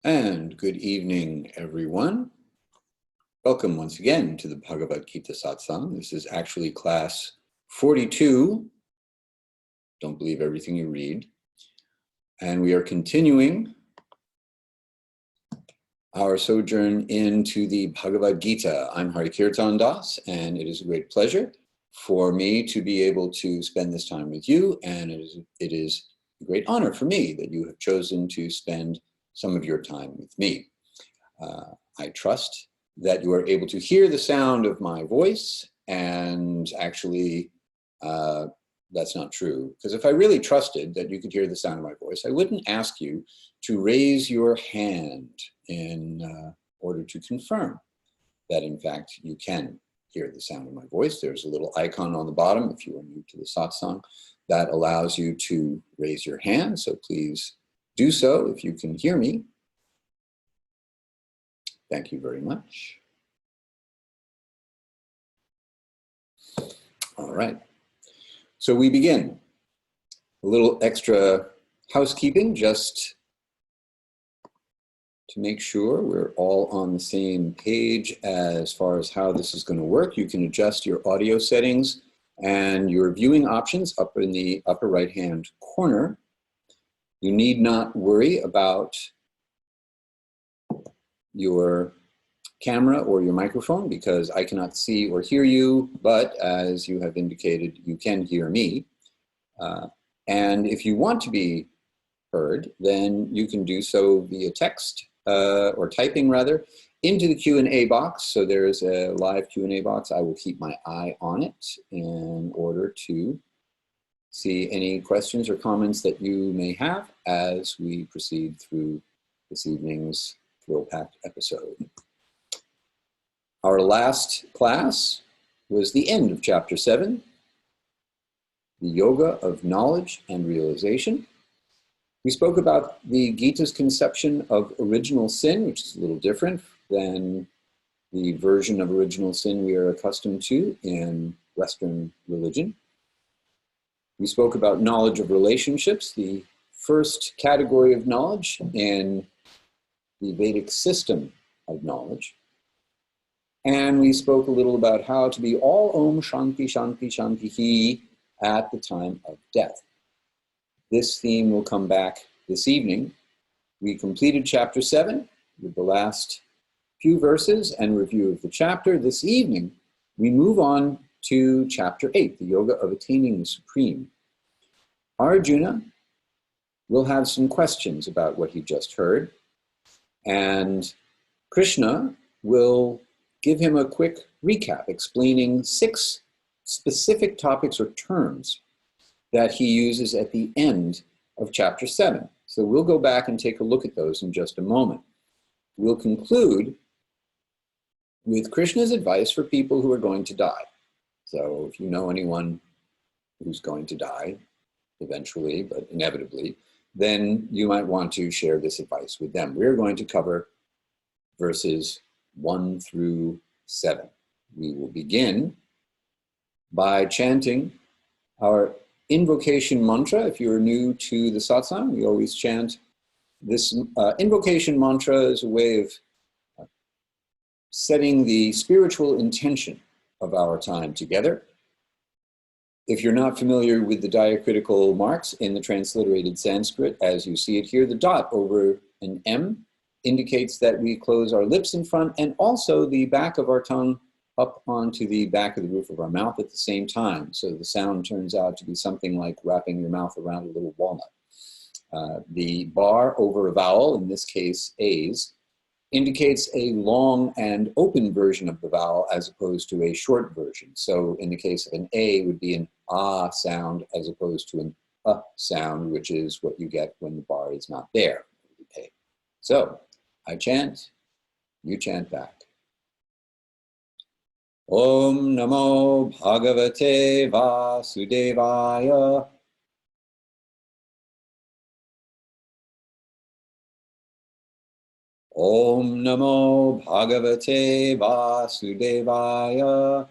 And good evening, everyone. Welcome once again to the Bhagavad-gita Satsang. This is actually class 42. Don't believe everything you read. And we are continuing our sojourn into the Bhagavad-gita. I'm Hari-kirtana Das, and it is a great pleasure for me to be able to spend this time with you. And it is a great honor for me that you have chosen to spend some of your time with me. I trust that you are able to hear the sound of my voice, and actually that's not true, because if I really trusted that you could hear the sound of my voice, I wouldn't ask you to raise your hand in order to confirm that in fact you can hear the sound of my voice. There's a little icon on the bottom if you are new to the satsang that allows you to raise your hand, so please do so if you can hear me. Thank you very much. All right, so we begin. A little extra housekeeping just to make sure we're all on the same page as far as how this is going to work. You can adjust your audio settings and your viewing options up in the upper right-hand corner. You need not worry about your camera or your microphone because I cannot see or hear you, but as you have indicated, you can hear me. And if you want to be heard, then you can do so via text or typing rather into the Q&A box. So there is a live Q&A box. I will keep my eye on it in order to see any questions or comments that you may have as we proceed through this evening's thrill-packed episode. Our last class was the end of chapter 7, the yoga of knowledge and realization. We spoke about the Gita's conception of original sin, which is a little different than the version of original sin we are accustomed to in Western religion. We spoke about knowledge of relationships, the first category of knowledge in the Vedic system of knowledge. And we spoke a little about how to be all Om Shanti Shanti Shanti Hi at the time of death. This theme will come back this evening. We completed chapter 7 with the last few verses and review of the chapter. This evening, we move on to chapter 8, the yoga of attaining the supreme. Arjuna will have some questions about what he just heard, and Krishna will give him a quick recap explaining 6 specific topics or terms that he uses at the end of chapter 7. So we'll go back and take a look at those in just a moment. We'll conclude with Krishna's advice for people who are going to die. So if you know anyone who's going to die eventually, but inevitably, then you might want to share this advice with them. We're going to cover verses 1 through 7. We will begin by chanting our invocation mantra. If you're new to the satsang, we always chant this invocation mantra as a way of setting the spiritual intention of our time together. If you're not familiar with the diacritical marks in the transliterated Sanskrit, as you see it here, the dot over an M indicates that we close our lips in front and also the back of our tongue up onto the back of the roof of our mouth at the same time. So the sound turns out to be something like wrapping your mouth around a little walnut. The bar over a vowel, in this case A's, indicates a long and open version of the vowel as opposed to a short version. So in the case of an A, it would be an ah sound as opposed to an sound, which is what you get when the bar is not there. So I chant, you chant back. Om Namo Bhagavate Vasudevaya. Om Namo Bhagavate Vasudevaya.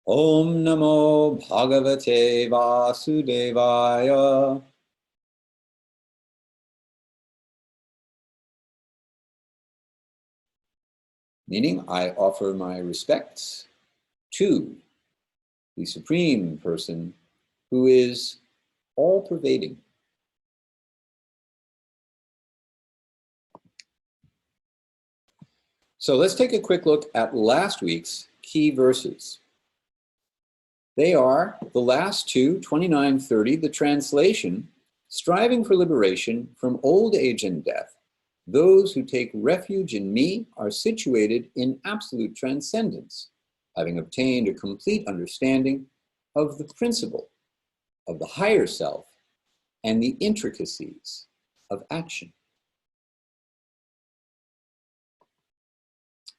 Om Namo Bhagavate Vasudevaya. Meaning, I offer my respects to the Supreme Person who is all-pervading. So let's take a quick look at last week's key verses. They are the last two, 29, 30, the translation, striving for liberation from old age and death. Those who take refuge in me are situated in absolute transcendence, having obtained a complete understanding of the principle of the higher self and the intricacies of action.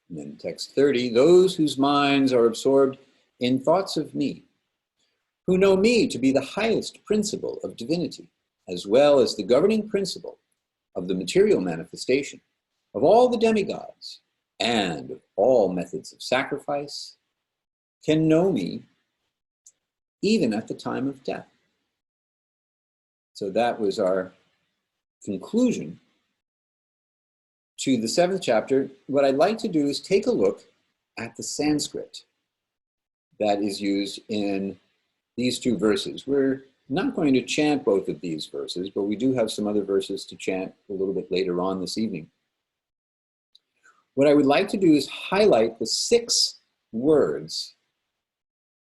And then text 30, those whose minds are absorbed in thoughts of me, who know me to be the highest principle of divinity, as well as the governing principle of the material manifestation of all the demigods and of all methods of sacrifice, can know me even at the time of death. So that was our conclusion to the 7th chapter. What I'd like to do is take a look at the Sanskrit that is used in these two verses. We're not going to chant both of these verses, but we do have some other verses to chant a little bit later on this evening. What I would like to do is highlight the 6 words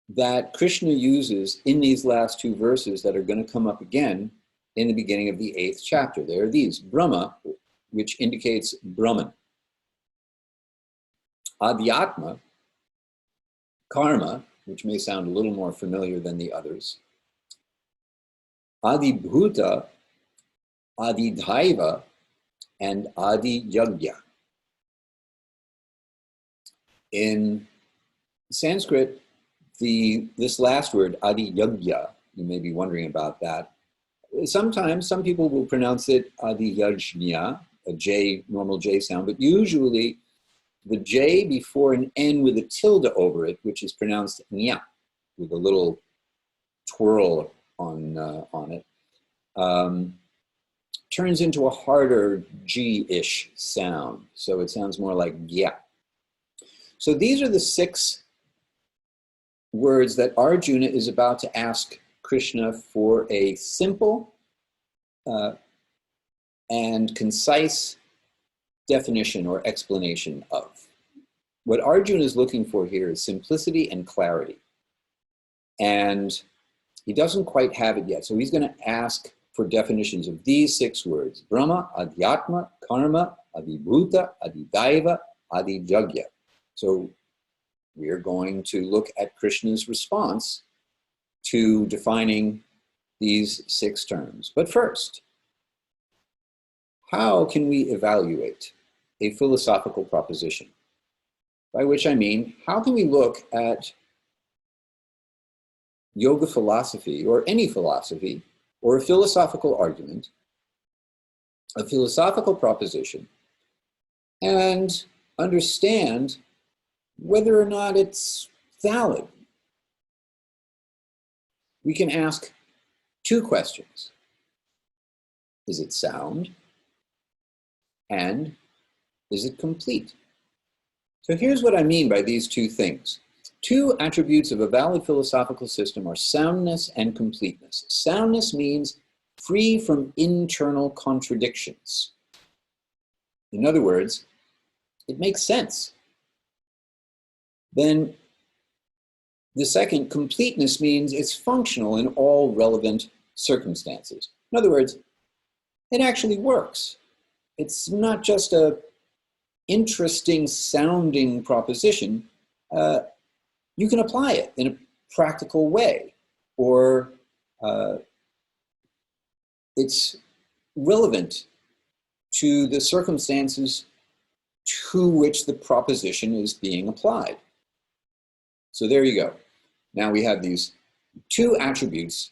that Krishna uses in these last 2 verses that are going to come up again in the beginning of the 8th chapter. There are these: Brahma, which indicates Brahman; Adhyatma; Karma, which may sound a little more familiar than the others; Adibhuta, Adidhaiva, and Adiyagya. In Sanskrit, this last word, Adiyagya, you may be wondering about that. Sometimes some people will pronounce it Adiyajnya, a J, normal J sound, but usually the J before an N with a tilde over it, which is pronounced nya, with a little twirl on it, turns into a harder G-ish sound. So it sounds more like gya. So these are the 6 words that Arjuna is about to ask Krishna for a simple and concise definition or explanation of. What Arjuna is looking for here is simplicity and clarity. And he doesn't quite have it yet. So he's going to ask for definitions of these 6 words: Brahma, Adhyatma, Karma, Adibhuta, Adidaiva, Adijagya. So we are going to look at Krishna's response to defining these 6 terms. But first, how can we evaluate a philosophical proposition? By which I mean, how can we look at yoga philosophy, or any philosophy, or a philosophical argument, a philosophical proposition, and understand whether or not it's valid? We can ask 2 questions. Is it sound? And is it complete? So here's what I mean by these 2 things. 2 attributes of a valid philosophical system are soundness and completeness. Soundness means free from internal contradictions. In other words, it makes sense. Then the second, completeness, means it's functional in all relevant circumstances. In other words, it actually works. It's not just a interesting sounding proposition. You can apply it in a practical way, or it's relevant to the circumstances to which the proposition is being applied. So there you go. Now we have these 2 attributes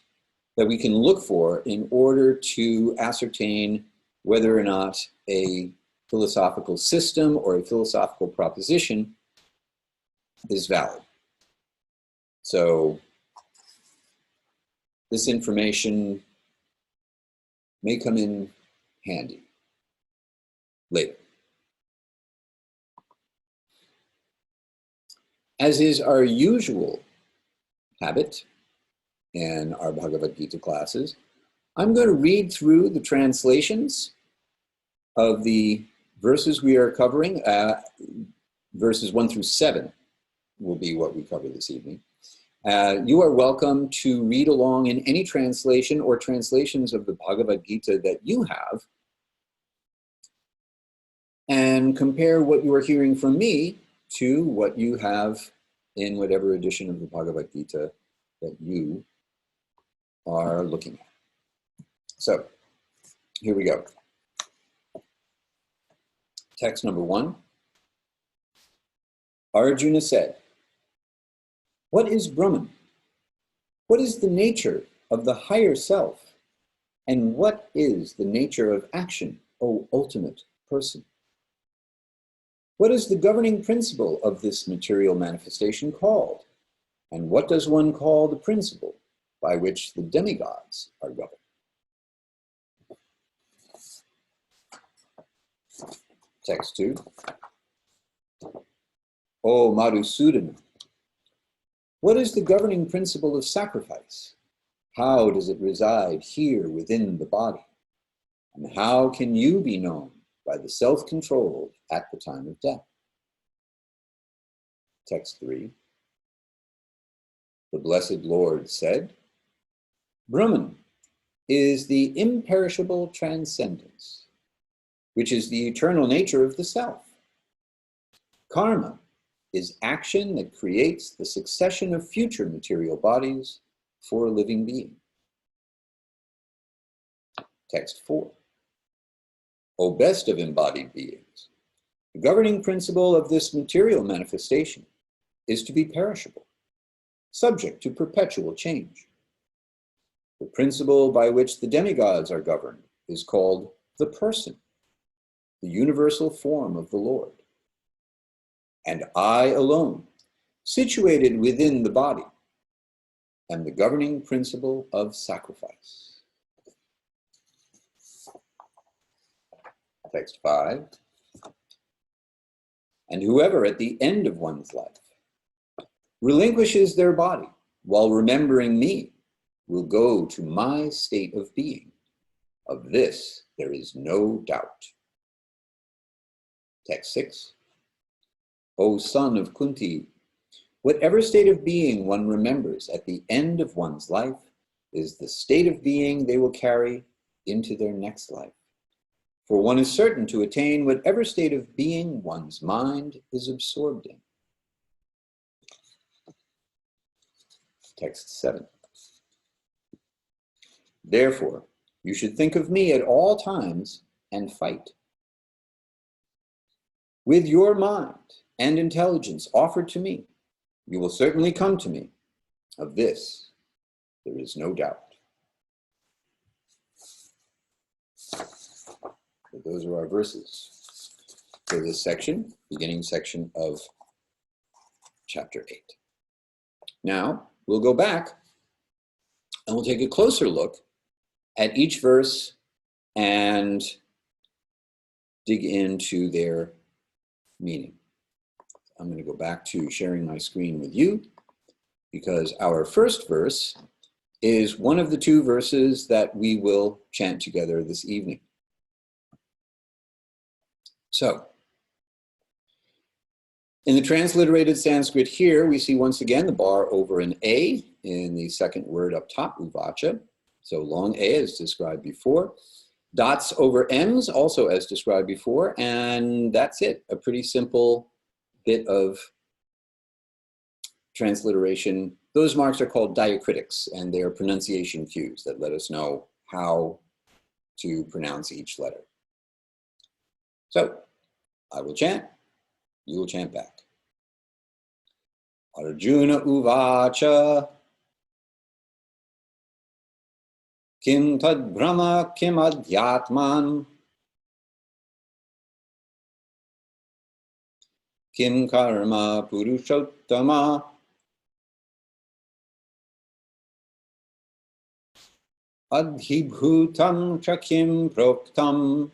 that we can look for in order to ascertain whether or not a philosophical system or a philosophical proposition is valid. So this information may come in handy later. As is our usual habit in our Bhagavad-gita classes, I'm going to read through the translations of the verses we are covering. Verses 1 through 7 will be what we cover this evening. You are welcome to read along in any translation or translations of the Bhagavad-gita that you have and compare what you are hearing from me to what you have in whatever edition of the Bhagavad-gita that you are looking at. So, here we go. Text number 1. Arjuna said, "What is Brahman? What is the nature of the higher self? And what is the nature of action, O ultimate person? What is the governing principle of this material manifestation called? And what does one call the principle by which the demigods are governed?" Text 2. O Madhusudana, what is the governing principle of sacrifice? How does it reside here within the body? And how can you be known by the self-controlled at the time of death? Text 3. The Blessed Lord said, Brahman is the imperishable transcendence, which is the eternal nature of the self. Karma is action that creates the succession of future material bodies for a living being. Text 4. O best of embodied beings, the governing principle of this material manifestation is to be perishable, subject to perpetual change. The principle by which the demigods are governed is called the person, the universal form of the Lord. And I alone, situated within the body, am the governing principle of sacrifice. Text 5. And whoever at the end of one's life relinquishes their body while remembering me will go to my state of being. Of this there is no doubt. Text 6. O son of Kunti, whatever state of being one remembers at the end of one's life is the state of being they will carry into their next life. For one is certain to attain whatever state of being one's mind is absorbed in. Text 7. Therefore, you should think of me at all times and fight. With your mind and intelligence offered to me, you will certainly come to me. Of this, there is no doubt. So those are our verses for this section, beginning section of chapter 8. Now, we'll go back and we'll take a closer look at each verse and dig into their meaning. I'm going to go back to sharing my screen with you because our first verse is one of the two verses that we will chant together this evening. So, in the transliterated Sanskrit here, we see once again the bar over an A in the second word up top, uvacha. So long A as described before. Dots over M's also as described before, and that's it. A pretty simple bit of transliteration. Those marks are called diacritics, and they are pronunciation cues that let us know how to pronounce each letter. So, I will chant, you will chant back. Arjuna uvacha kim tad brahma kim adhyatman kim karma purushottama adhibhutam chakim proktam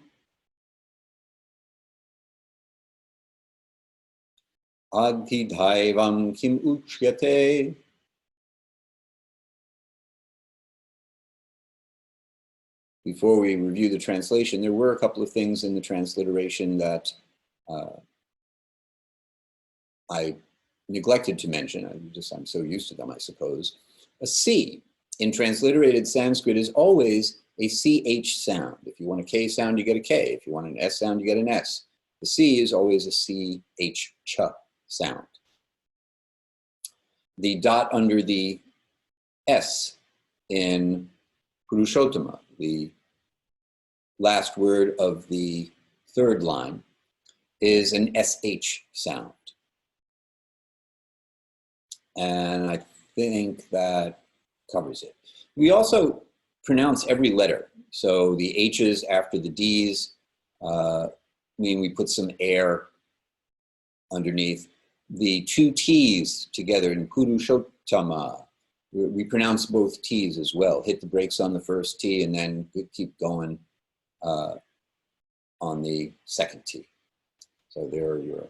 adhidhaivam kim uchyate. Before we review the translation, there were a couple of things in the transliteration that I neglected to mention. I'm so used to them, I suppose. A C in transliterated Sanskrit is always a CH sound. If you want a K sound, you get a K. If you want an S sound, you get an S. The C is always a CH, ch sound. The dot under the S in Purushottama, the last word of the third line, is an SH sound. And I think that covers it. We also pronounce every letter. So the H's after the D's mean we put some air underneath. The two T's together in Purushottama, we pronounce both T's as well. Hit the brakes on the first T and then keep going on the second T. So there are your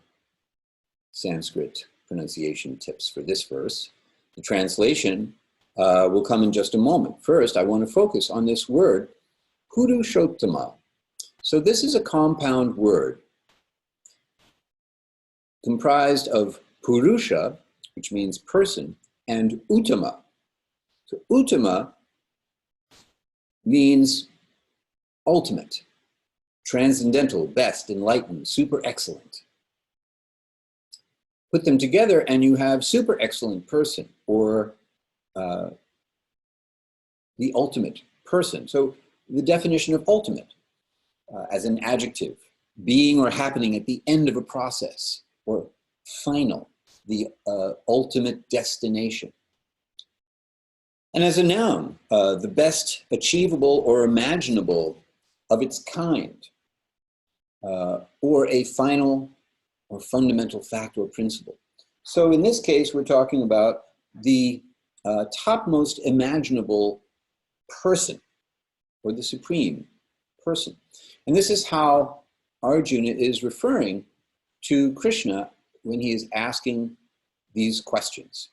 Sanskrit pronunciation tips for this verse. The translation will come in just a moment. First, I want to focus on this word, Purushottama. So this is a compound word comprised of Purusha, which means person, and Uttama. So Uttama means ultimate, transcendental, best, enlightened, super excellent. Put them together and you have super excellent person, or the ultimate person. So the definition of ultimate as an adjective, being or happening at the end of a process, or final, the ultimate destination. And as a noun, the best achievable or imaginable of its kind, or a final or fundamental fact or principle. So in this case, we're talking about the topmost imaginable person, or the supreme person. And this is how Arjuna is referring to Krishna when he is asking these questions.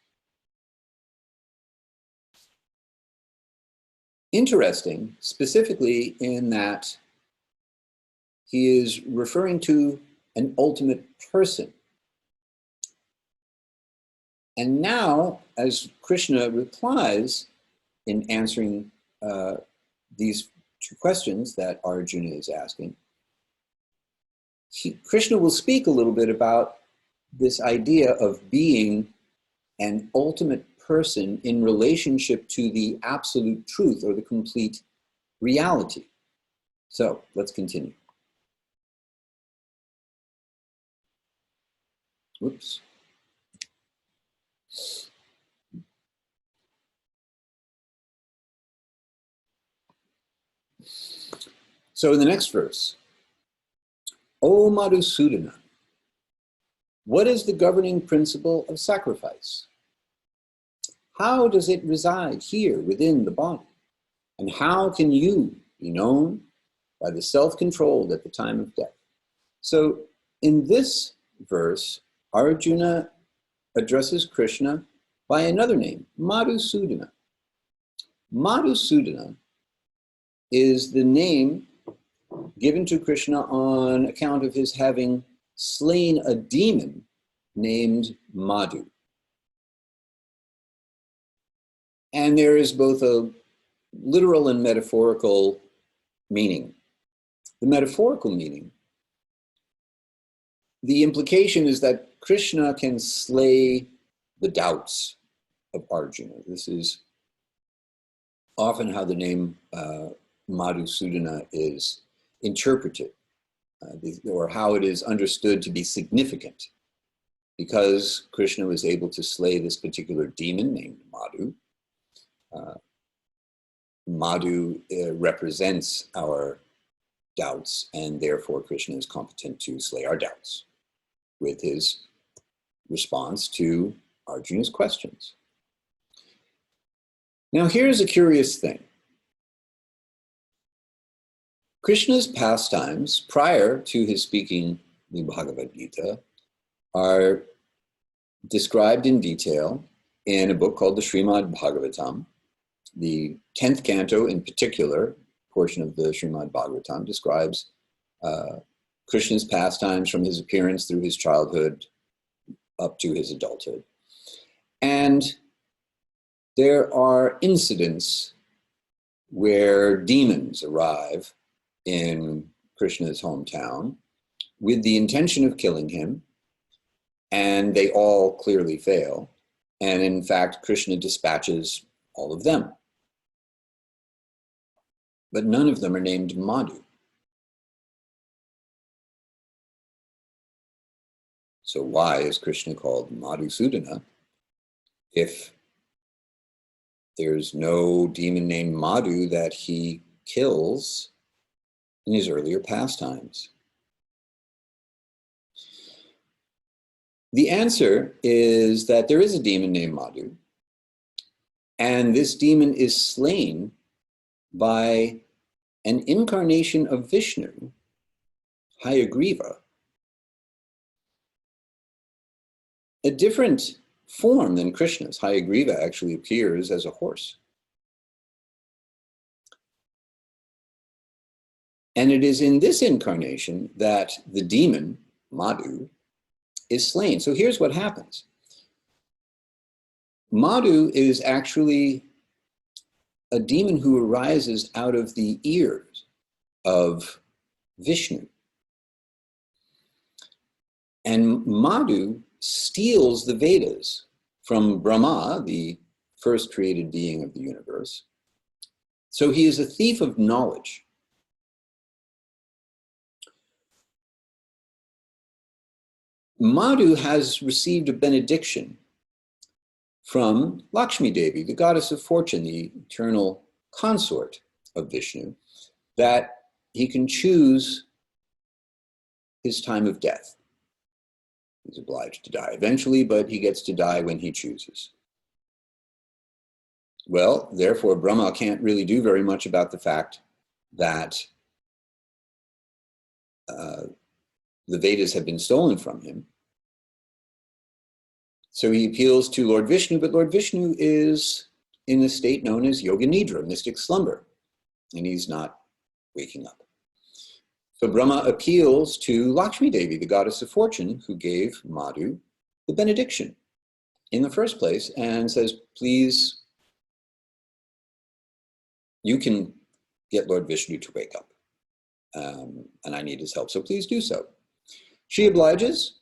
Interesting, specifically in that he is referring to an ultimate person. And now, as Krishna replies in answering these two questions that Arjuna is asking, Krishna will speak a little bit about this idea of being an ultimate person in relationship to the absolute truth or the complete reality. So let's continue. Whoops. So in the next verse, O Madhusudana, what is the governing principle of sacrifice? How does it reside here within the body? And how can you be known by the self-controlled at the time of death? So in this verse, Arjuna addresses Krishna by another name, Madhusudana. Madhusudana is the name given to Krishna on account of his having slain a demon named Madhu. And there is both a literal and metaphorical meaning. The metaphorical meaning, the implication is that Krishna can slay the doubts of Arjuna. This is often how the name Madhusudana is interpreted, or how it is understood to be significant. Because Krishna was able to slay this particular demon named Madhu, Madhu represents our doubts, and therefore Krishna is competent to slay our doubts with his response to Arjuna's questions. Now here's a curious thing. Krishna's pastimes prior to his speaking the Bhagavad-gita are described in detail in a book called the Srimad Bhagavatam. The 10th canto in particular, portion of the Srimad Bhagavatam, describes Krishna's pastimes from his appearance through his childhood up to his adulthood. And there are incidents where demons arrive in Krishna's hometown with the intention of killing him, and they all clearly fail. And in fact, Krishna dispatches all of them. But none of them are named Madhu. So why is Krishna called Madhusudana if there's no demon named Madhu that he kills in his earlier pastimes? The answer is that there is a demon named Madhu, and this demon is slain by an incarnation of Vishnu, Hayagriva, a different form than Krishna's. Hayagriva actually appears as a horse. And it is in this incarnation that the demon, Madhu, is slain. So here's what happens. Madhu is actually a demon who arises out of the ears of Vishnu. And Madhu steals the Vedas from Brahma, the first created being of the universe. So he is a thief of knowledge. Madhu has received a benediction from Lakshmi Devi, the goddess of fortune, the eternal consort of Vishnu, that he can choose his time of death. He's obliged to die eventually, but he gets to die when he chooses. Well, therefore, Brahma can't really do very much about the fact that the Vedas have been stolen from him. So he appeals to Lord Vishnu, but Lord Vishnu is in a state known as Yoga Nidra, mystic slumber, and he's not waking up. So Brahma appeals to Lakshmi Devi, the goddess of fortune, who gave Madhu the benediction in the first place, and says, please, you can get Lord Vishnu to wake up, and I need his help, so please do so. She obliges.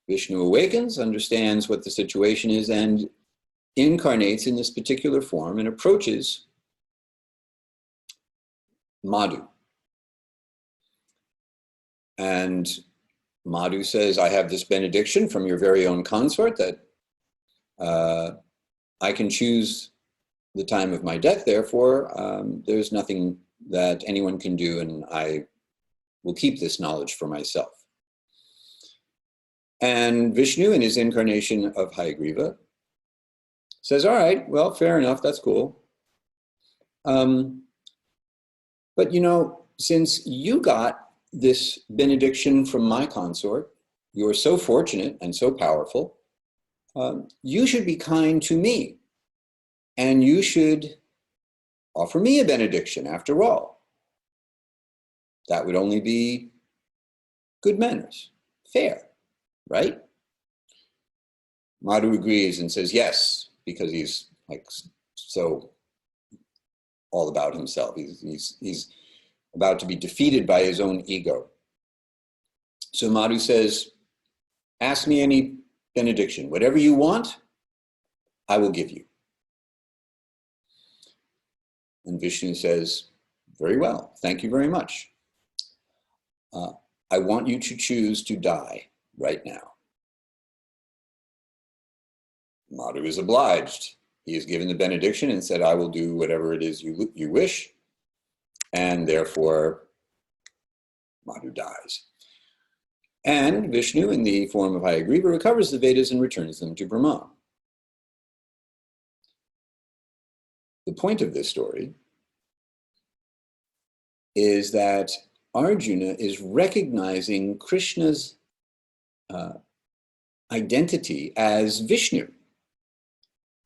Vishnu awakens, understands what the situation is, and incarnates in this particular form and approaches Madhu. And Madhu says, I have this benediction from your very own consort that I can choose the time of my death, therefore there's nothing that anyone can do, and I will keep this knowledge for myself. And Vishnu, in his incarnation of Hayagriva, says, all right, well, fair enough, that's cool. But you know, since you got this benediction from my consort, you are so fortunate and so powerful, you should be kind to me, and you should offer me a benediction after all. That would only be good manners, fair. Right? Madhu agrees and says yes, because he's like so all about himself. He's about to be defeated by his own ego. So Madhu says, ask me any benediction. Whatever you want, I will give you. And Vishnu says, very well, thank you very much. I want you to choose to die right now. Madhu is obliged. He is given the benediction and said, I will do whatever it is you wish. And therefore, Madhu dies. And Vishnu, in the form of Hayagriva, recovers the Vedas and returns them to Brahma. The point of this story is that Arjuna is recognizing Krishna's identity as Vishnu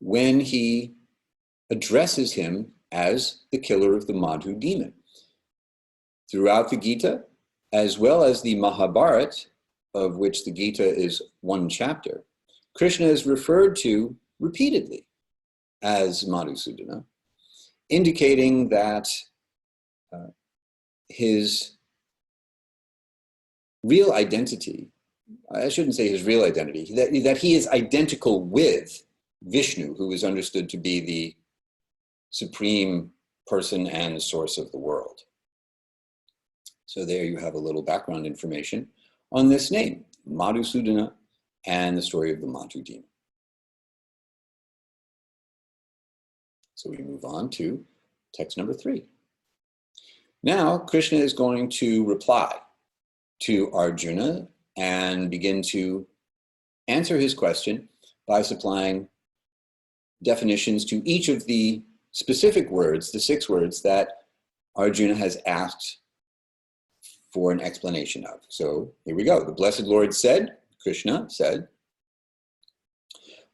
when he addresses him as the killer of the Madhu demon. Throughout the Gita, as well as the Mahabharata, of which the Gita is one chapter, Krishna is referred to repeatedly as Madhusudana, indicating that his real identity, I shouldn't say his real identity, that he is identical with Vishnu, who is understood to be the supreme person and source of the world. So there you have a little background information on this name, Madhusudana, and the story of the Madhu demon. So we move on to text number 3. Now, Krishna is going to reply to Arjuna and begin to answer his question by supplying definitions to each of the specific words, the 6 words that Arjuna has asked for an explanation of. So here we go. The Blessed Lord said, Krishna said,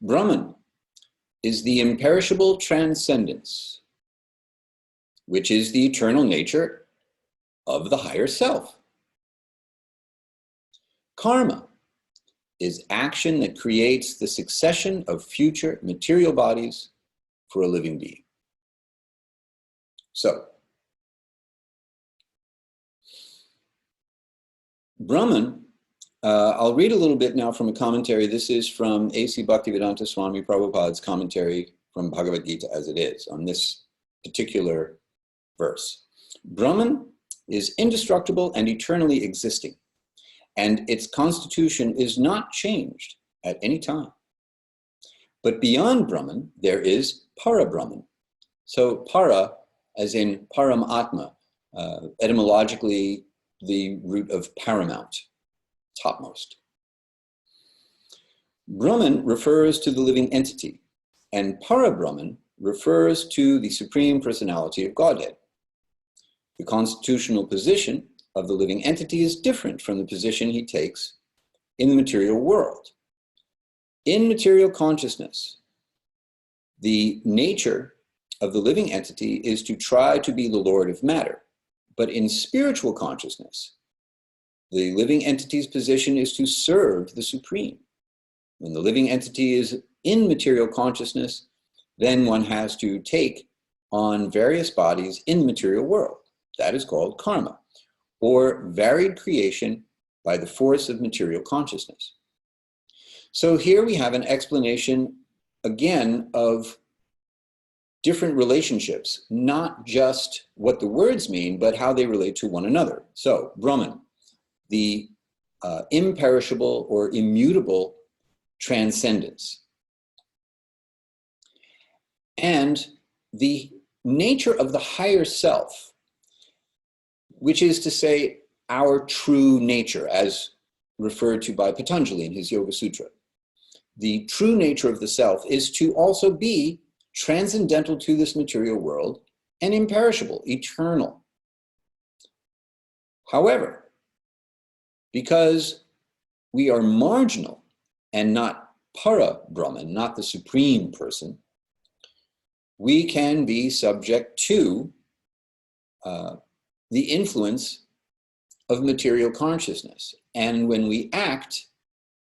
Brahman is the imperishable transcendence, which is the eternal nature of the higher self. Karma is action that creates the succession of future material bodies for a living being. So, Brahman, I'll read a little bit now from a commentary. This is from A.C. Bhaktivedanta Swami Prabhupada's commentary from Bhagavad-gita as it is on this particular verse. Brahman is indestructible and eternally existing, and its constitution is not changed at any time. But beyond Brahman, there is Para-Brahman. So para, as in Paramatma, etymologically the root of paramount, topmost. Brahman refers to the living entity, and Para-Brahman refers to the Supreme Personality of Godhead. The constitutional position of the living entity is different from the position he takes in the material world. In material consciousness, the nature of the living entity is to try to be the Lord of matter. But in spiritual consciousness, the living entity's position is to serve the Supreme. When the living entity is in material consciousness, then one has to take on various bodies in the material world. That is called karma, or varied creation by the force of material consciousness. So here we have an explanation, again, of different relationships, not just what the words mean, but how they relate to one another. So, Brahman, the imperishable or immutable transcendence. And the nature of the higher self, which is to say our true nature, as referred to by Patanjali in his Yoga Sutra. The true nature of the self is to also be transcendental to this material world and imperishable, eternal. However, because we are marginal and not para-Brahman, not the supreme person, we can be subject to the influence of material consciousness. And when we act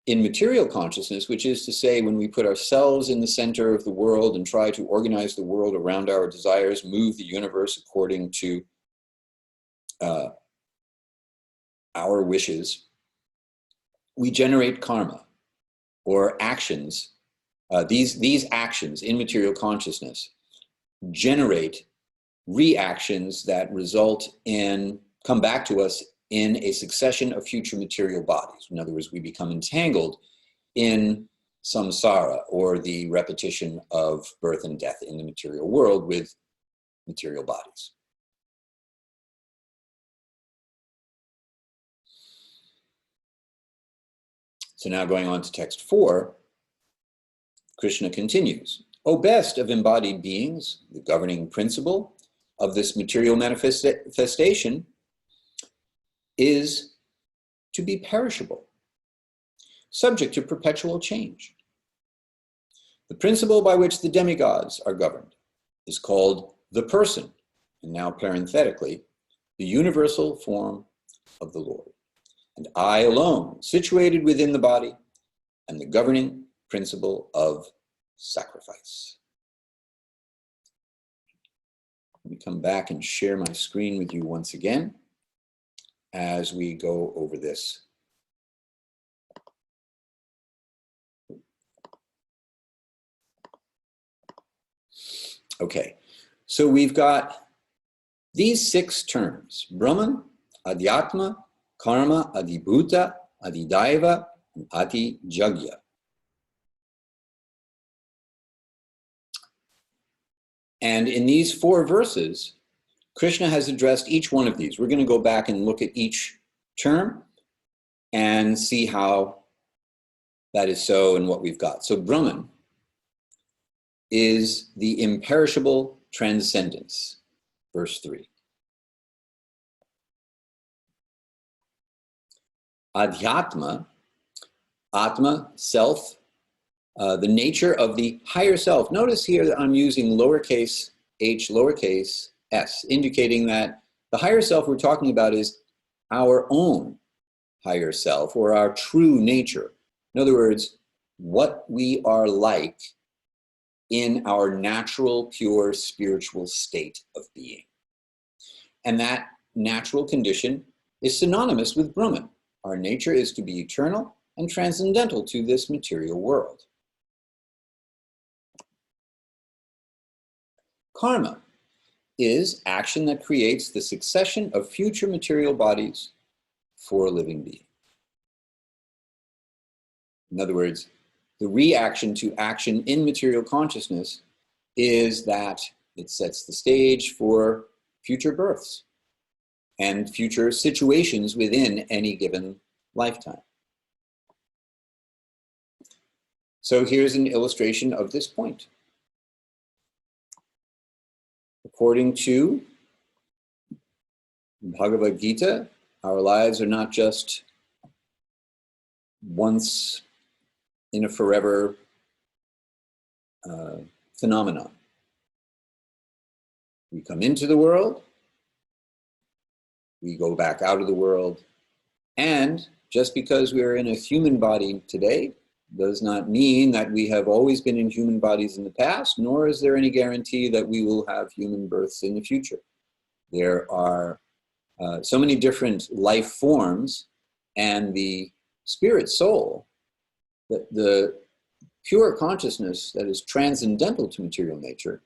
in material consciousness, which is to say when we put ourselves in the center of the world and try to organize the world around our desires, move the universe according to our wishes, we generate karma, or actions. These actions in material consciousness generate reactions that result in, come back to us in a succession of future material bodies. In other words, we become entangled in samsara, or the repetition of birth and death in the material world with material bodies. So now going on to text 4, Krishna continues, O best of embodied beings, the governing principle of this material manifestation is to be perishable, subject to perpetual change. The principle by which the demigods are governed is called the person, and now parenthetically, the universal form of the Lord. And I alone, situated within the body, am the governing principle of sacrifice. Let me come back and share my screen with you once again as we go over this. Okay, so we've got these 6 terms: Brahman, Adhyatma, Karma, Adhibhuta, Adhidaiva, and Adhijagya. And in these 4 verses, Krishna has addressed each one of these. We're going to go back and look at each term and see how that is so and what we've got. So Brahman is the imperishable transcendence, verse 3. Adhyatma, Atma, self, the nature of the higher self. Notice here that I'm using lowercase h, lowercase s, indicating that the higher self we're talking about is our own higher self, or our true nature. In other words, what we are like in our natural, pure, spiritual state of being. And that natural condition is synonymous with Brahman. Our nature is to be eternal and transcendental to this material world. Karma is action that creates the succession of future material bodies for a living being. In other words, the reaction to action in material consciousness is that it sets the stage for future births and future situations within any given lifetime. So here's an illustration of this point. According to Bhagavad-gita, our lives are not just once in a forever phenomenon. We come into the world, we go back out of the world, and just because we're in a human body today does not mean that we have always been in human bodies in the past, nor is there any guarantee that we will have human births in the future. There are so many different life forms, and the spirit soul, that the pure consciousness that is transcendental to material nature,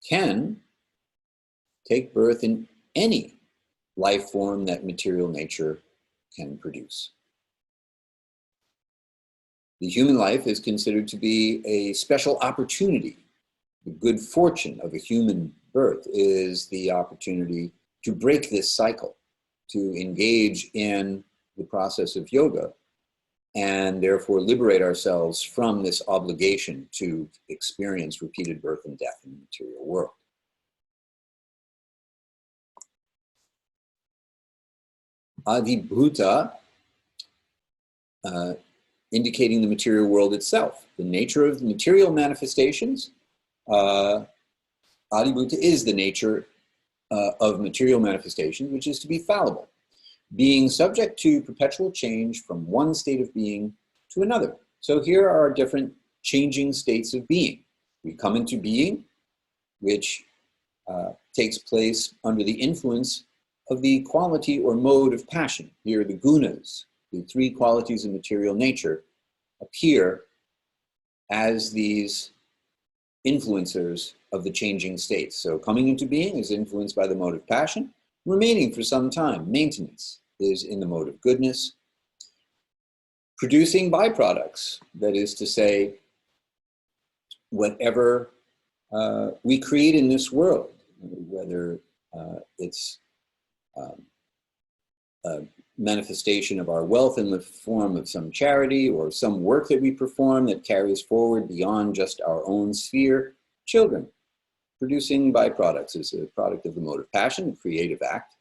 can take birth in any life form that material nature can produce. The human life is considered to be a special opportunity. The good fortune of a human birth is the opportunity to break this cycle, to engage in the process of yoga, and therefore liberate ourselves from this obligation to experience repeated birth and death in the material world. Adhibhuta, indicating the material world itself. The nature of the material manifestations, Adhibhuta is the nature of material manifestations, which is to be fallible, being subject to perpetual change from one state of being to another. So here are different changing states of being. We come into being, which takes place under the influence of the quality or mode of passion. Here, the gunas, the 3 qualities of material nature, appear as these influencers of the changing states. So coming into being is influenced by the mode of passion. Remaining for some time, maintenance, is in the mode of goodness. Producing byproducts, that is to say, whatever we create in this world, whether it's a manifestation of our wealth in the form of some charity or some work that we perform that carries forward beyond just our own sphere. Children, producing byproducts as a product of the mode of passion, a creative act.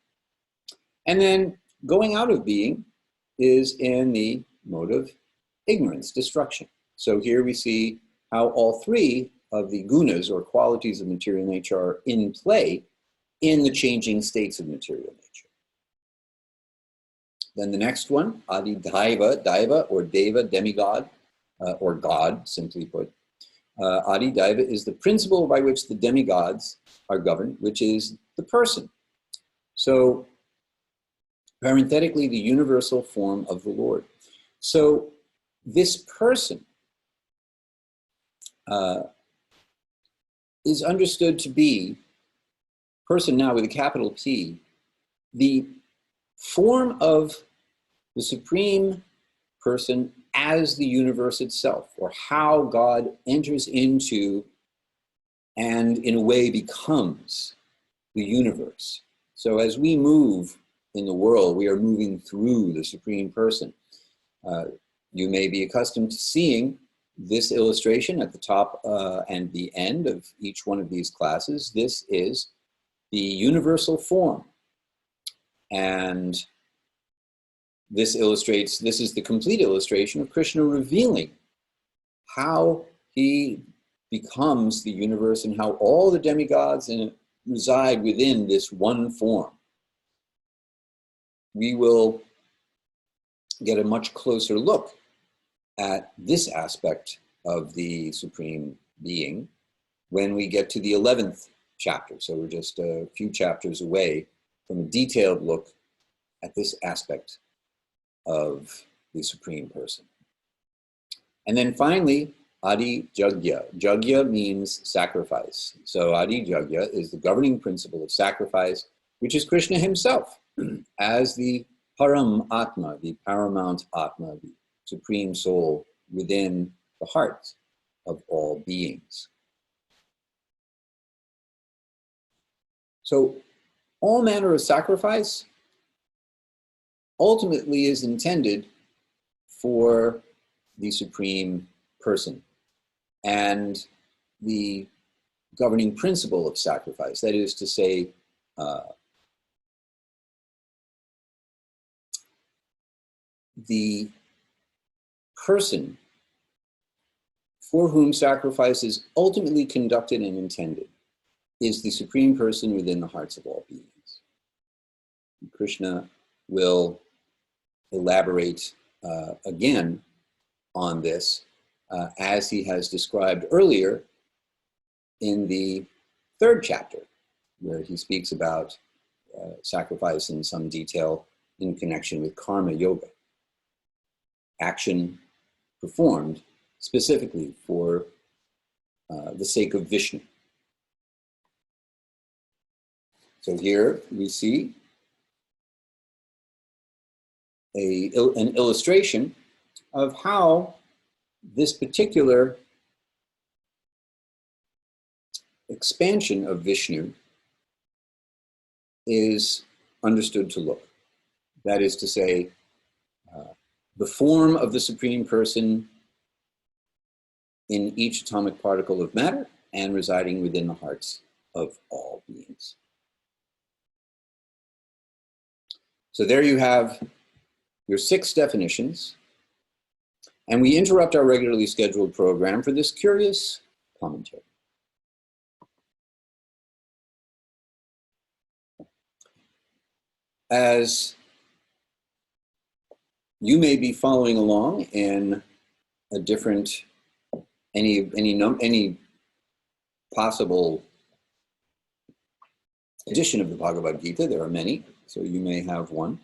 And then going out of being is in the mode of ignorance, destruction. So here we see how all three of the gunas, or qualities of material nature, are in play in the changing states of material nature. Then the next one, Adi Daiva, Daiva or Deva, demigod, or God, simply put. Adi Daiva is the principle by which the demigods are governed, which is the person. So, parenthetically, the universal form of the Lord. So, this person is understood to be, person now with a capital P, the form of the supreme person as the universe itself, or how God enters into and in a way becomes the universe. So as we move in the world, we are moving through the supreme person. You may be accustomed to seeing this illustration at the top and the end of each one of these classes. This is the universal form. And this illustrates, this is the complete illustration of Krishna revealing how he becomes the universe and how all the demigods reside within this one form. We will get a much closer look at this aspect of the Supreme Being when we get to the 11th chapter. So we're just a few chapters away from a detailed look at this aspect of the Supreme Person. And then finally, Adi Jagya. Jagya means sacrifice. So Adi Jagya is the governing principle of sacrifice, which is Krishna himself as the Param Atma, the paramount Atma, the supreme soul within the heart of all beings. So all manner of sacrifice ultimately is intended for the supreme person and the governing principle of sacrifice. That is to say, the person for whom sacrifice is ultimately conducted and intended is the supreme person within the hearts of all beings. Krishna will elaborate again on this as he has described earlier in the 3rd chapter, where he speaks about sacrifice in some detail in connection with karma yoga, action performed specifically for the sake of Vishnu. So here we see an illustration of how this particular expansion of Vishnu is understood to look. That is to say, the form of the Supreme Person in each atomic particle of matter and residing within the hearts of all beings. So there you have your 6 definitions, and we interrupt our regularly scheduled program for this curious commentary. As you may be following along in a different, any possible edition of the Bhagavad-gita. There are many, so you may have one.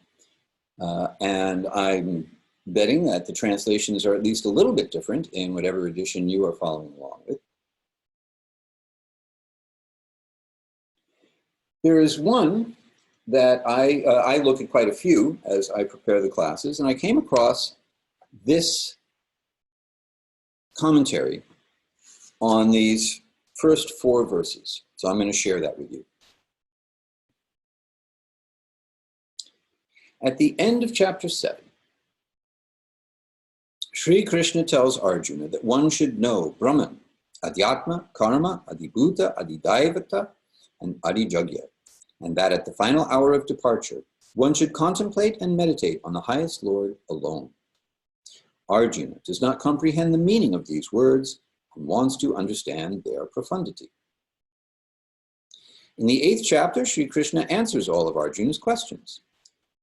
And I'm betting that the translations are at least a little bit different in whatever edition you are following along with. There is one that I look at quite a few as I prepare the classes, and I came across this commentary on these first 4 verses. So I'm going to share that with you. At the end of chapter 7, Sri Krishna tells Arjuna that one should know Brahman Adhyatma, Karma, Adibhuta, Adidaivata, and Adijagya, and that at the final hour of departure, one should contemplate and meditate on the highest Lord alone. Arjuna does not comprehend the meaning of these words and wants to understand their profundity. In the 8th chapter, Sri Krishna answers all of Arjuna's questions.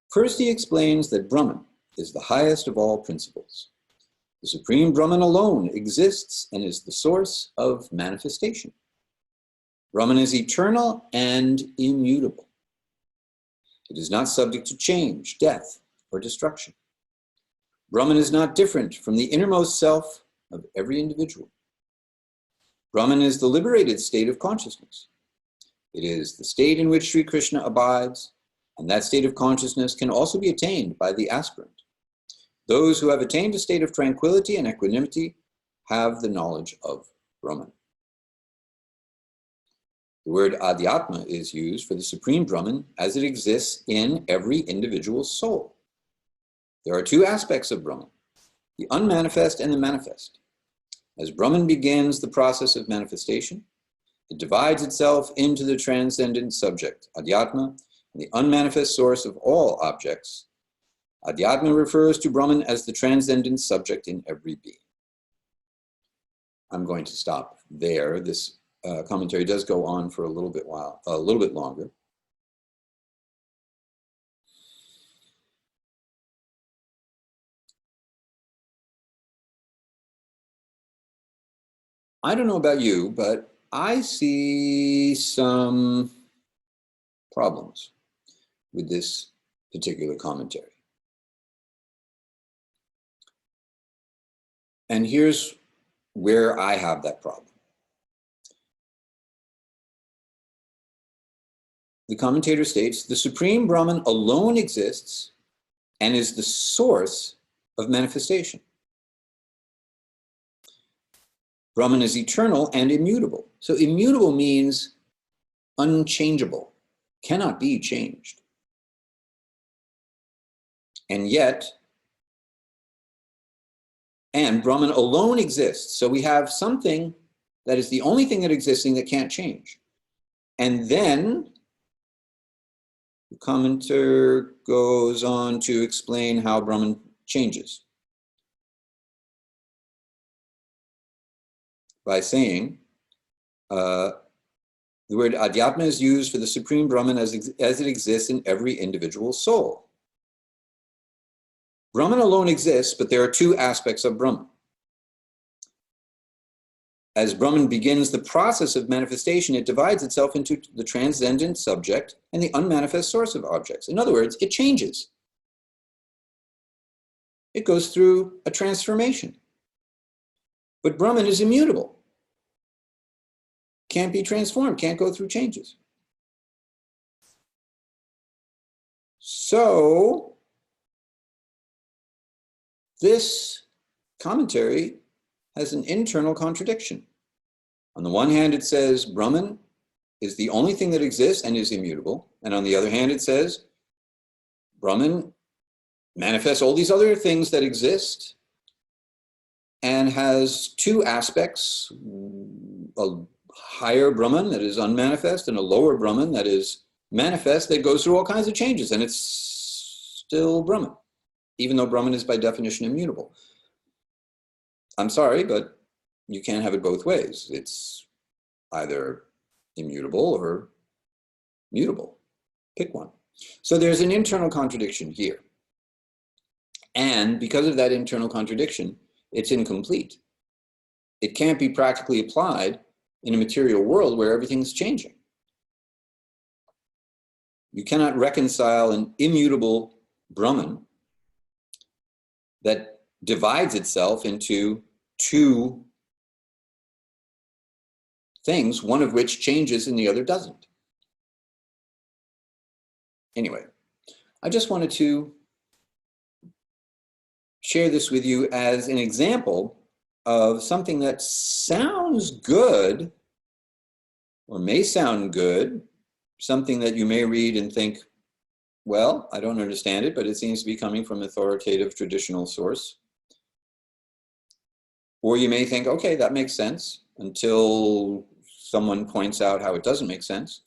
First, he explains that Brahman is the highest of all principles. The Supreme Brahman alone exists and is the source of manifestation. Brahman is eternal and immutable. It is not subject to change, death, or destruction. Brahman is not different from the innermost self of every individual. Brahman is the liberated state of consciousness. It is the state in which Sri Krishna abides, and that state of consciousness can also be attained by the aspirant. Those who have attained a state of tranquility and equanimity have the knowledge of Brahman. The word Adhyatma is used for the Supreme Brahman as it exists in every individual soul. There are two aspects of Brahman, the unmanifest and the manifest. As Brahman begins the process of manifestation, it divides itself into the transcendent subject, Adhyatma, and the unmanifest source of all objects. Adhyatma refers to Brahman as the transcendent subject in every being. I'm going to stop there. This commentary does go on for a little bit longer. I don't know about you, but I see some problems with this particular commentary. And here's where I have that problem. The commentator states, the Supreme Brahman alone exists and is the source of manifestation. Brahman is eternal and immutable. So immutable means unchangeable, cannot be changed. And Brahman alone exists. So we have something that is the only thing that existing that can't change. And then the commentator goes on to explain how Brahman changes by saying, the word Adhyatma is used for the Supreme Brahman as it exists in every individual soul. Brahman alone exists, but there are two aspects of Brahman. As Brahman begins the process of manifestation, it divides itself into the transcendent subject and the unmanifest source of objects. In other words, it changes. It goes through a transformation. But Brahman is immutable. Can't be transformed, can't go through changes. So, this commentary has an internal contradiction. On the one hand, it says Brahman is the only thing that exists and is immutable. And on the other hand, it says Brahman manifests all these other things that exist and has two aspects, a higher Brahman that is unmanifest and a lower Brahman that is manifest that goes through all kinds of changes, and it's still Brahman, even though Brahman is by definition immutable. I'm sorry, but you can't have it both ways. It's either immutable or mutable. Pick one. So there's an internal contradiction here. And because of that internal contradiction, it's incomplete. It can't be practically applied in a material world where everything's changing. You cannot reconcile an immutable Brahman that divides itself into two things, one of which changes and the other doesn't. Anyway, I just wanted to share this with you as an example of something that sounds good or may sound good, something that you may read and think, well, I don't understand it, but it seems to be coming from an authoritative traditional source. Or you may think, okay, that makes sense. until someone points out how it doesn't make sense.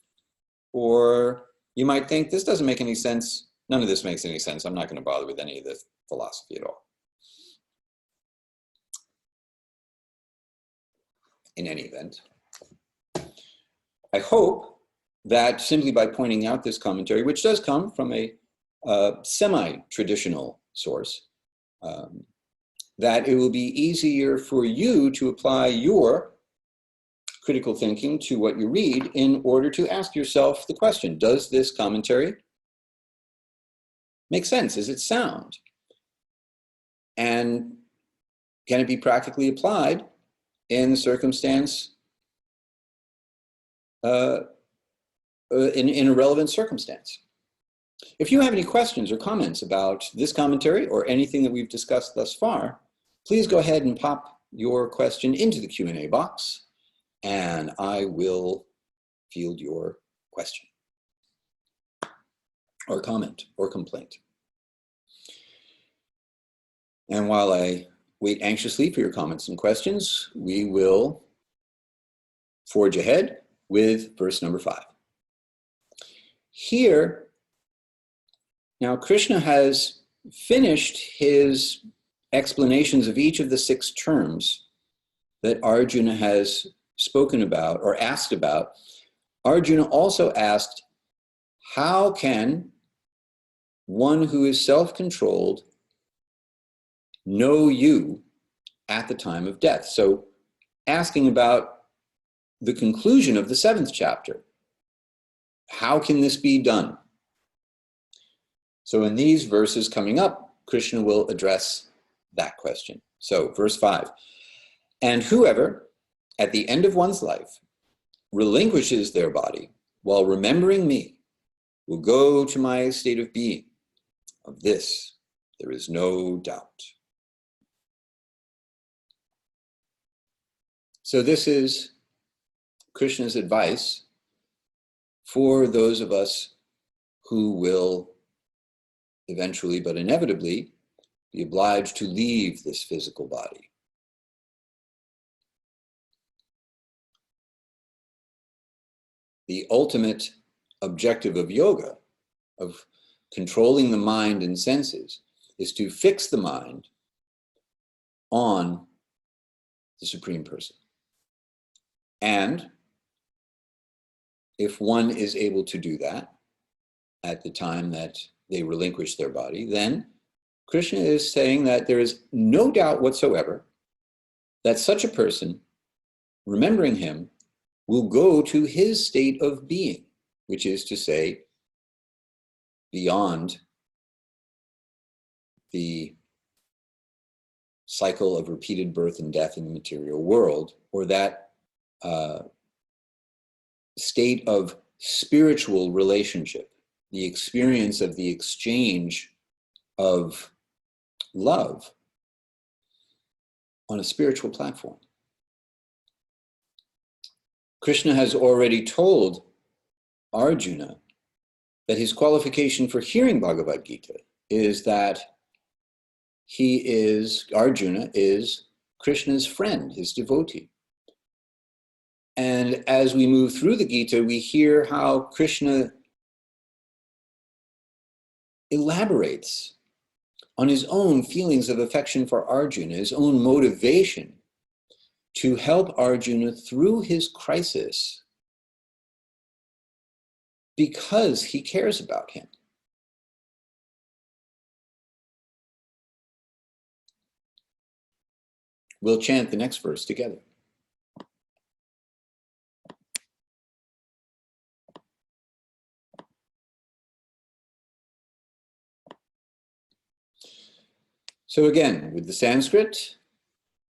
Or you might think, this doesn't make any sense. None of this makes any sense. I'm not going to bother with any of this philosophy at all. In any event, I hope that simply by pointing out this commentary, which does come from a semi-traditional source, that it will be easier for you to apply your critical thinking to what you read in order to ask yourself the question, does this commentary make sense? Is it sound? And can it be practically applied in the circumstance, in a relevant circumstance? If you have any questions or comments about this commentary or anything that we've discussed thus far, please go ahead and pop your question into the Q&A box, and I will field your question or comment or complaint. And while I wait anxiously for your comments and questions, we will forge ahead with verse number 5. Here, now Krishna has finished his explanations of each of the 6 terms that Arjuna has spoken about or asked about. Arjuna also asked, how can one who is self-controlled know you at the time of death? So asking about the conclusion of the 7th chapter. How can this be done? So in these verses coming up, Krishna will address that question. So verse 5, and whoever at the end of one's life relinquishes their body while remembering me will go to my state of being. Of this, there is no doubt. So this is Krishna's advice for those of us who will eventually, but inevitably, be obliged to leave this physical body. The ultimate objective of yoga, of controlling the mind and senses, is to fix the mind on the Supreme Person. And if one is able to do that at the time that they relinquish their body, then Krishna is saying that there is no doubt whatsoever that such a person, remembering him, will go to his state of being, which is to say, beyond the cycle of repeated birth and death in the material world, or that state of spiritual relationship, the experience of the exchange of love on a spiritual platform. Krishna has already told Arjuna that his qualification for hearing Bhagavad-gita is that Arjuna is Krishna's friend, his devotee. And as we move through the Gita, we hear how Krishna elaborates on his own feelings of affection for Arjuna, his own motivation to help Arjuna through his crisis because he cares about him. We'll chant the next verse together. So again, with the Sanskrit,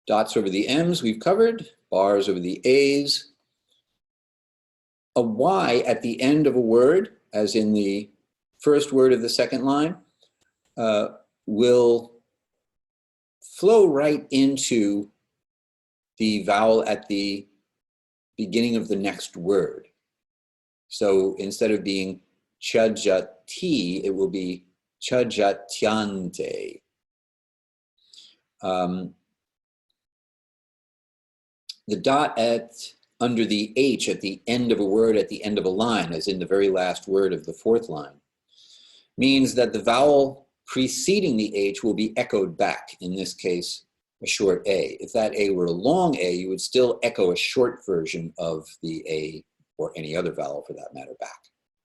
dots over the M's we've covered, bars over the A's. A Y at the end of a word, as in the first word of the second line, will flow right into the vowel at the beginning of the next word. So instead of being chajati, it will be chajatyante. the dot under the H at the end of a word, at the end of a line, as in the very last word of the fourth line, means that the vowel preceding the H will be echoed back, in this case, a short A. If that A were a long A, you would still echo a short version of the A, or any other vowel for that matter, back.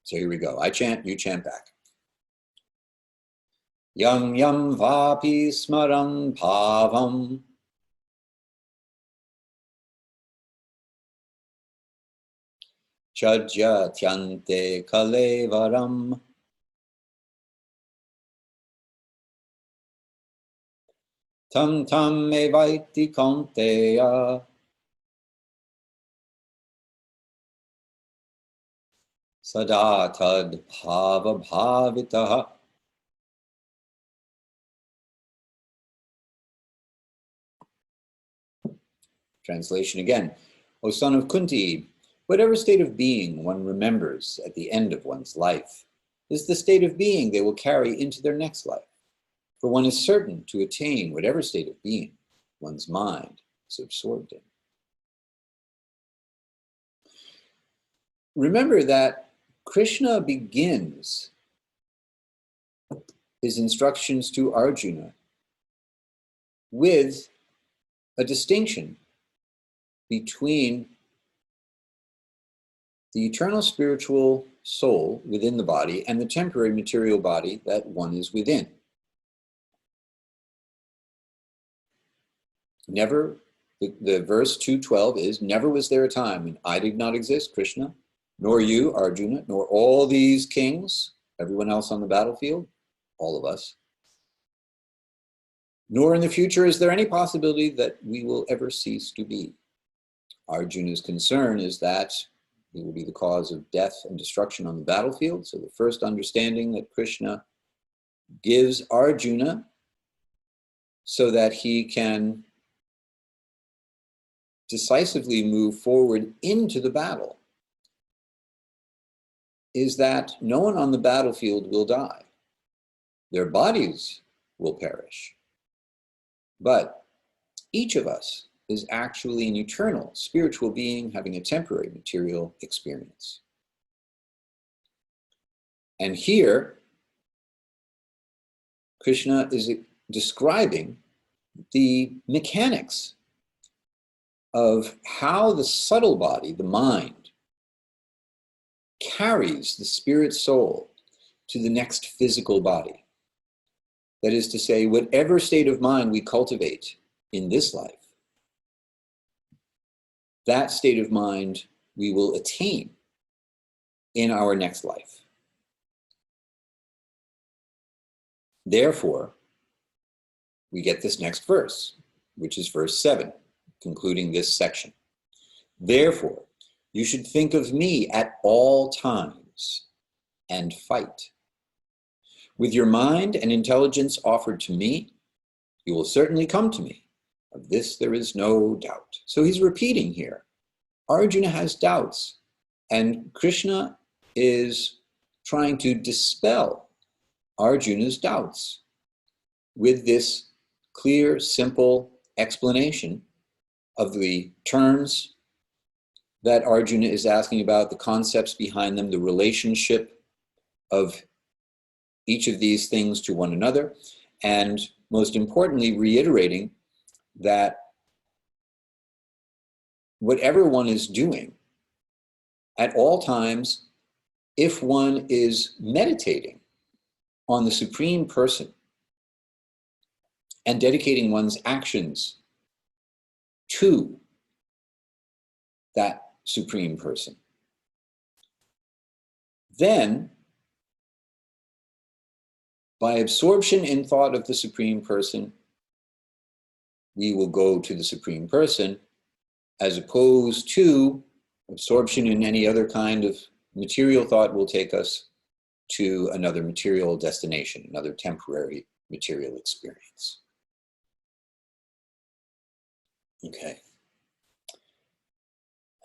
So here we go. I chant, you chant back. Yam yam vapi smaran bhavam chajya tyante kalevaram tam tam me vaiti kaunteya sada tad bhava bhavitaha. Translation again. O son of Kunti, whatever state of being one remembers at the end of one's life is the state of being they will carry into their next life. For one is certain to attain whatever state of being one's mind is absorbed in. Remember that Krishna begins his instructions to Arjuna with a distinction between the eternal spiritual soul within the body and the temporary material body that one is within. Never, the verse 212 is, never was there a time when I did not exist, Krishna, nor you, Arjuna, nor all these kings, everyone else on the battlefield, all of us, nor in the future is there any possibility that we will ever cease to be. Arjuna's concern is that he will be the cause of death and destruction on the battlefield. So the first understanding that Krishna gives Arjuna so that he can decisively move forward into the battle is that no one on the battlefield will die. Their bodies will perish. But each of us is actually an eternal spiritual being having a temporary material experience. And here, Krishna is describing the mechanics of how the subtle body, the mind, carries the spirit soul to the next physical body. That is to say, whatever state of mind we cultivate in this life, that state of mind we will attain in our next life. Therefore, we get this next verse, which is verse 7, concluding this section. Therefore, you should think of me at all times and fight. With your mind and intelligence offered to me, you will certainly come to me. Of this there is no doubt. So he's repeating here. Arjuna has doubts, and Krishna is trying to dispel Arjuna's doubts with this clear, simple explanation of the terms that Arjuna is asking about, the concepts behind them, the relationship of each of these things to one another, and most importantly, reiterating that whatever one is doing, at all times, if one is meditating on the Supreme Person and dedicating one's actions to that Supreme Person, then by absorption in thought of the Supreme Person, we will go to the Supreme Person, as opposed to absorption in any other kind of material thought will take us to another material destination, another temporary material experience. Okay.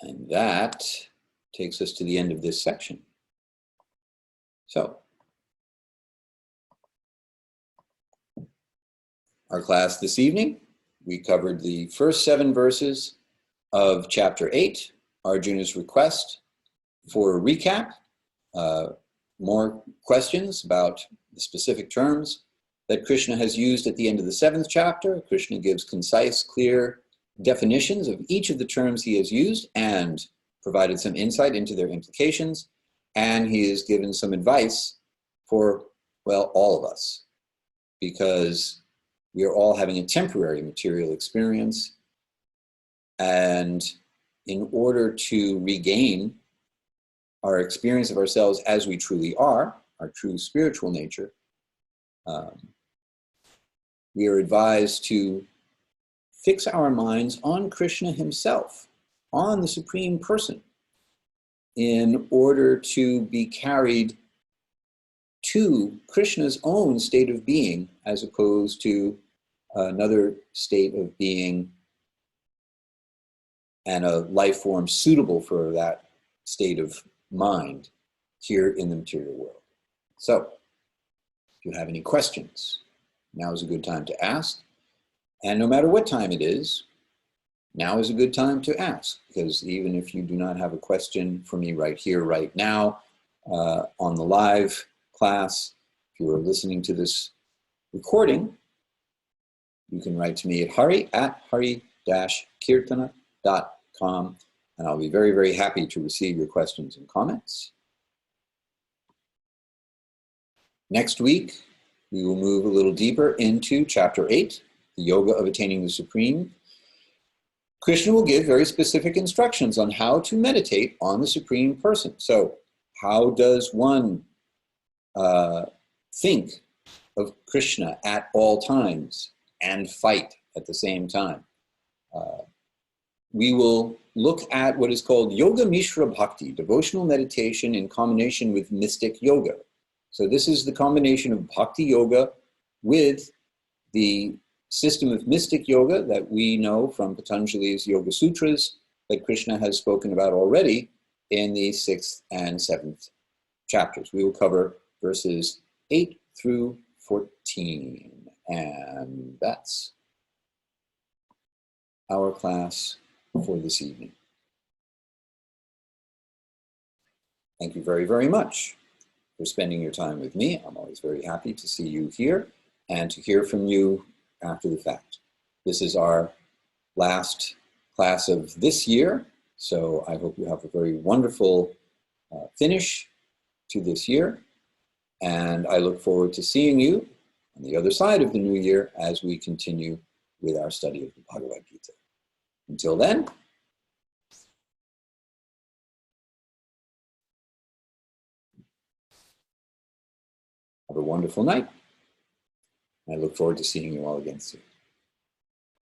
And that takes us to the end of this section. So, our class this evening, we covered the first 7 verses of chapter 8, Arjuna's request for a recap, more questions about the specific terms that Krishna has used at the end of the 7th chapter. Krishna gives concise, clear definitions of each of the terms he has used and provided some insight into their implications. And he has given some advice for, well, all of us, because we are all having a temporary material experience. And in order to regain our experience of ourselves as we truly are, our true spiritual nature, we are advised to fix our minds on Krishna himself, on the Supreme Person, in order to be carried to Krishna's own state of being, as opposed to another state of being and a life form suitable for that state of mind here in the material world. So, if you have any questions, now is a good time to ask. And no matter what time it is, now is a good time to ask, because even if you do not have a question for me right here, right now, on the live class, if you are listening to this recording, you can write to me at hari-kirtana.com, and I'll be very, very happy to receive your questions and comments. Next week, we will move a little deeper into chapter 8, the yoga of attaining the Supreme. Krishna will give very specific instructions on how to meditate on the Supreme Person. So, how does one think of Krishna at all times and fight at the same time? We will look at what is called Yoga Mishra Bhakti, devotional meditation in combination with mystic yoga. So this is the combination of bhakti yoga with the system of mystic yoga that we know from Patanjali's Yoga Sutras that Krishna has spoken about already in the 6th and 7th chapters. We will cover verses 8 through 14. And that's our class for this evening. Thank you very, very much for spending your time with me. I'm always very happy to see you here and to hear from you after the fact. This is our last class of this year, so I hope you have a very wonderful finish to this year, and I look forward to seeing you on the other side of the new year as we continue with our study of the Bhagavad-gita. Until then, have a wonderful night. I look forward to seeing you all again soon.